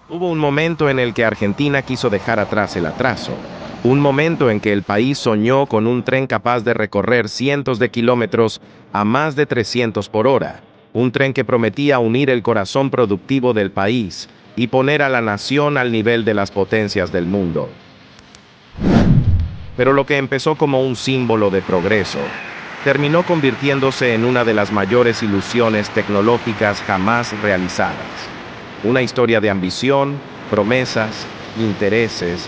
Hubo un momento en el que Argentina quiso dejar atrás el atraso. Un momento en que el país soñó con un tren capaz de recorrer cientos de kilómetros a más de 300 por hora. Un tren que prometía unir el corazón productivo del país y poner a la nación al nivel de las potencias del mundo. Pero lo que empezó como un símbolo de progreso, terminó convirtiéndose en una de las mayores ilusiones tecnológicas jamás realizadas. Una historia de ambición, promesas, intereses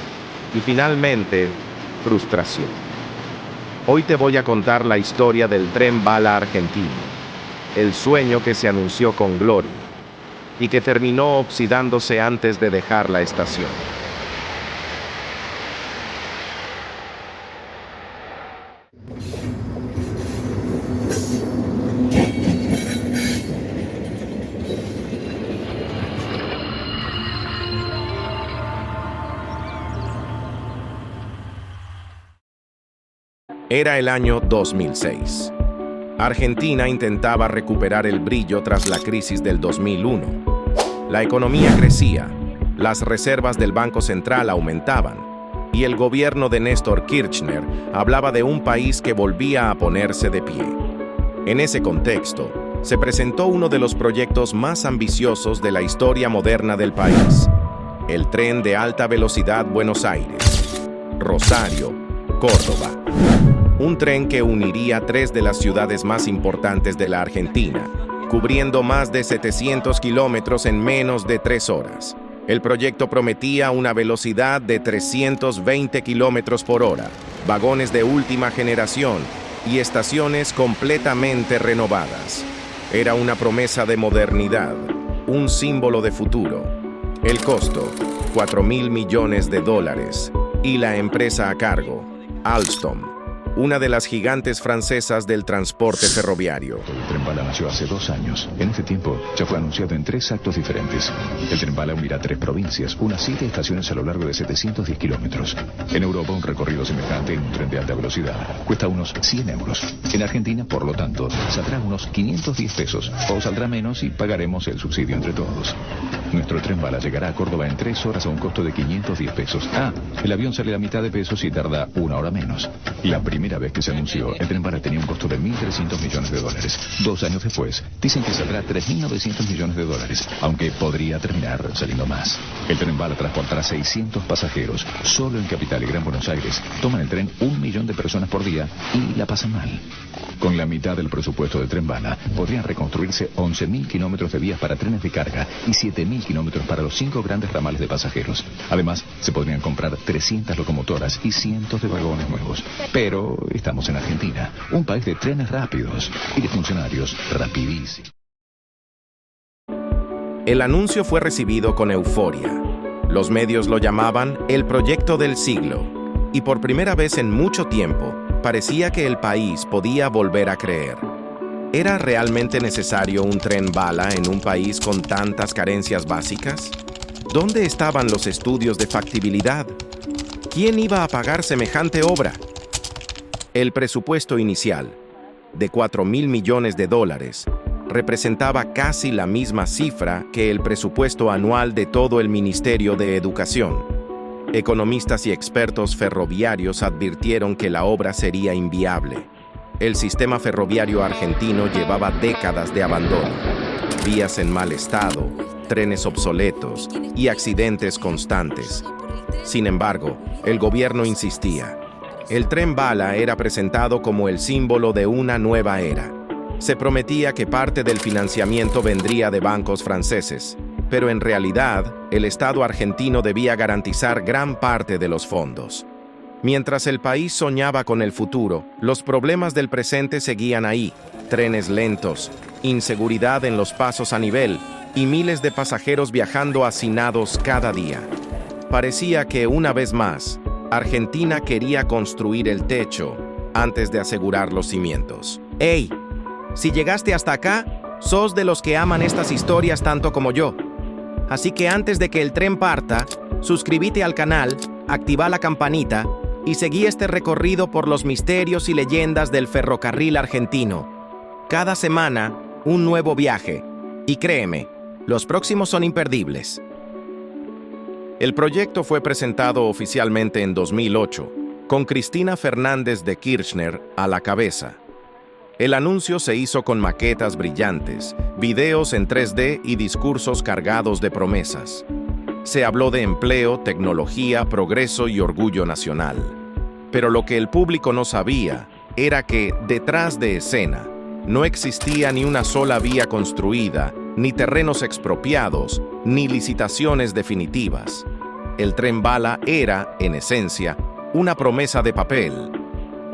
y finalmente, frustración. Hoy te voy a contar la historia del tren bala argentino, el sueño que se anunció con gloria y que terminó oxidándose antes de dejar la estación. Era el año 2006. Argentina intentaba recuperar el brillo tras la crisis del 2001. La economía crecía, las reservas del Banco Central aumentaban, y el gobierno de Néstor Kirchner hablaba de un país que volvía a ponerse de pie. En ese contexto, se presentó uno de los proyectos más ambiciosos de la historia moderna del país: el tren de alta velocidad Buenos Aires, Rosario, Córdoba. Un tren que uniría tres de las ciudades más importantes de la Argentina, cubriendo más de 700 kilómetros en menos de 3 horas. El proyecto prometía una velocidad de 320 kilómetros por hora, vagones de última generación y estaciones completamente renovadas. Era una promesa de modernidad, un símbolo de futuro. El costo, $4.000 millones, y la empresa a cargo, Alstom, una de las gigantes francesas del transporte ferroviario. El tren bala nació hace 2 años. En este tiempo ya fue anunciado en 3 actos diferentes. El tren bala unirá 3 provincias, unas 7 estaciones a lo largo de 710 kilómetros. En Europa, un recorrido semejante en un tren de alta velocidad cuesta unos 100 euros. En Argentina, por lo tanto, saldrá unos 510 pesos, o saldrá menos y pagaremos el subsidio entre todos. Nuestro tren bala llegará a Córdoba en 3 horas a un costo de 510 pesos. El avión sale a mitad de pesos y tarda 1 hora menos. La primera vez que se anunció, el tren bala tenía un costo de $1.300 millones. 2 años después, dicen que saldrá $3.900 millones, aunque podría terminar saliendo más. El tren bala transportará 600 pasajeros. Solo en Capital y Gran Buenos Aires toman el tren 1 millón de personas por día y la pasan mal. Con la mitad del presupuesto del tren bala, podrían reconstruirse 11.000 kilómetros de vías para trenes de carga y 7.000 kilómetros para los 5 grandes ramales de pasajeros. Además, se podrían comprar 300 locomotoras y cientos de vagones nuevos. Pero estamos en Argentina, un país de trenes rápidos y de funcionarios rapidísimos. El anuncio fue recibido con euforia. Los medios lo llamaban el proyecto del siglo, y por primera vez en mucho tiempo, parecía que el país podía volver a creer. ¿Era realmente necesario un tren bala en un país con tantas carencias básicas? ¿Dónde estaban los estudios de factibilidad? ¿Quién iba a pagar semejante obra? El presupuesto inicial, de $4.000 millones, representaba casi la misma cifra que el presupuesto anual de todo el Ministerio de Educación. Economistas y expertos ferroviarios advirtieron que la obra sería inviable. El sistema ferroviario argentino llevaba décadas de abandono, vías en mal estado, trenes obsoletos y accidentes constantes. Sin embargo, el gobierno insistía. El tren bala era presentado como el símbolo de una nueva era. Se prometía que parte del financiamiento vendría de bancos franceses, pero en realidad, el Estado argentino debía garantizar gran parte de los fondos. Mientras el país soñaba con el futuro, los problemas del presente seguían ahí: trenes lentos, inseguridad en los pasos a nivel y miles de pasajeros viajando hacinados cada día. Parecía que, una vez más, Argentina quería construir el techo antes de asegurar los cimientos. ¡Hey! Si llegaste hasta acá, sos de los que aman estas historias tanto como yo. Así que antes de que el tren parta, suscríbete al canal, activa la campanita y seguí este recorrido por los misterios y leyendas del ferrocarril argentino. Cada semana, un nuevo viaje. Y créeme, los próximos son imperdibles. El proyecto fue presentado oficialmente en 2008, con Cristina Fernández de Kirchner a la cabeza. El anuncio se hizo con maquetas brillantes, videos en 3D y discursos cargados de promesas. Se habló de empleo, tecnología, progreso y orgullo nacional. Pero lo que el público no sabía era que, detrás de escena, no existía ni una sola vía construida, ni terrenos expropiados, ni licitaciones definitivas. El tren bala era, en esencia, una promesa de papel.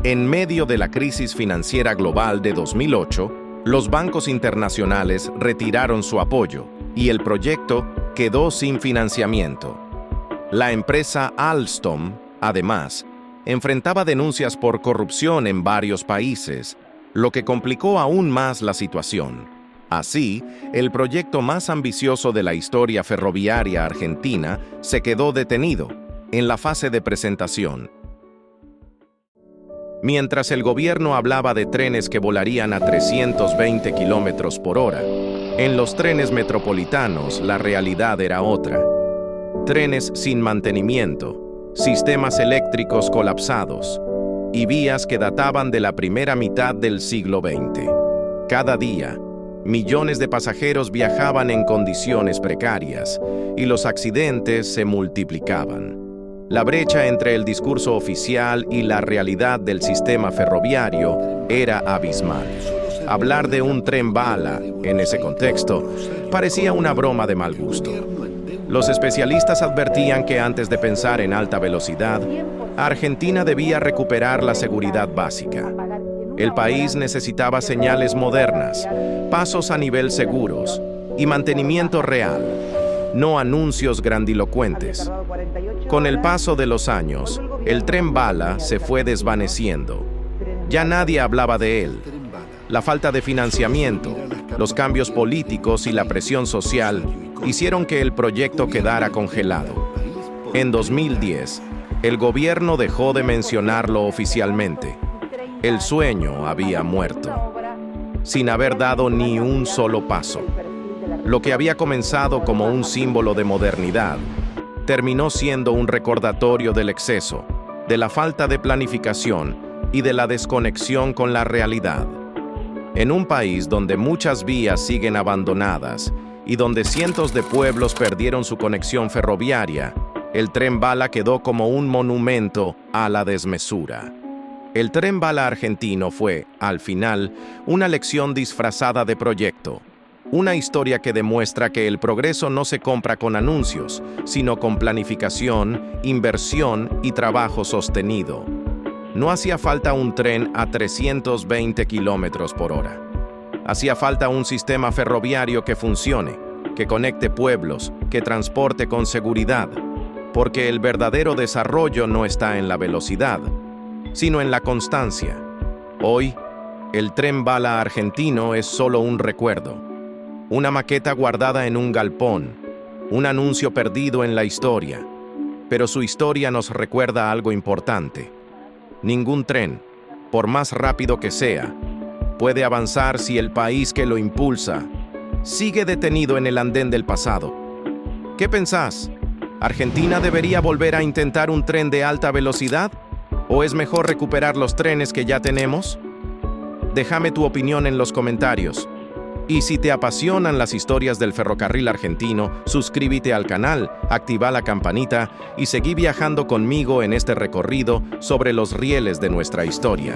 En medio de la crisis financiera global de 2008, los bancos internacionales retiraron su apoyo y el proyecto quedó sin financiamiento. La empresa Alstom, además, enfrentaba denuncias por corrupción en varios países, lo que complicó aún más la situación. Así, el proyecto más ambicioso de la historia ferroviaria argentina se quedó detenido en la fase de presentación. Mientras el gobierno hablaba de trenes que volarían a 320 kilómetros por hora, en los trenes metropolitanos la realidad era otra. Trenes sin mantenimiento, sistemas eléctricos colapsados y vías que databan de la primera mitad del siglo XX. Cada día, millones de pasajeros viajaban en condiciones precarias y los accidentes se multiplicaban. La brecha entre el discurso oficial y la realidad del sistema ferroviario era abismal. Hablar de un tren bala, en ese contexto, parecía una broma de mal gusto. Los especialistas advertían que antes de pensar en alta velocidad, Argentina debía recuperar la seguridad básica. El país necesitaba señales modernas, pasos a nivel seguros y mantenimiento real, no anuncios grandilocuentes. Con el paso de los años, el tren bala se fue desvaneciendo. Ya nadie hablaba de él. La falta de financiamiento, los cambios políticos y la presión social hicieron que el proyecto quedara congelado. En 2010, el gobierno dejó de mencionarlo oficialmente. El sueño había muerto, sin haber dado ni un solo paso. Lo que había comenzado como un símbolo de modernidad, terminó siendo un recordatorio del exceso, de la falta de planificación y de la desconexión con la realidad. En un país donde muchas vías siguen abandonadas y donde cientos de pueblos perdieron su conexión ferroviaria, el tren bala quedó como un monumento a la desmesura. El tren bala argentino fue, al final, una lección disfrazada de proyecto. Una historia que demuestra que el progreso no se compra con anuncios, sino con planificación, inversión y trabajo sostenido. No hacía falta un tren a 320 kilómetros por hora. Hacía falta un sistema ferroviario que funcione, que conecte pueblos, que transporte con seguridad, porque el verdadero desarrollo no está en la velocidad, sino en la constancia. Hoy, el tren bala argentino es solo un recuerdo, una maqueta guardada en un galpón, un anuncio perdido en la historia. Pero su historia nos recuerda algo importante. Ningún tren, por más rápido que sea, puede avanzar si el país que lo impulsa sigue detenido en el andén del pasado. ¿Qué pensás? ¿Argentina debería volver a intentar un tren de alta velocidad? ¿O es mejor recuperar los trenes que ya tenemos? Déjame tu opinión en los comentarios. Y si te apasionan las historias del ferrocarril argentino, suscríbete al canal, activa la campanita y seguí viajando conmigo en este recorrido sobre los rieles de nuestra historia.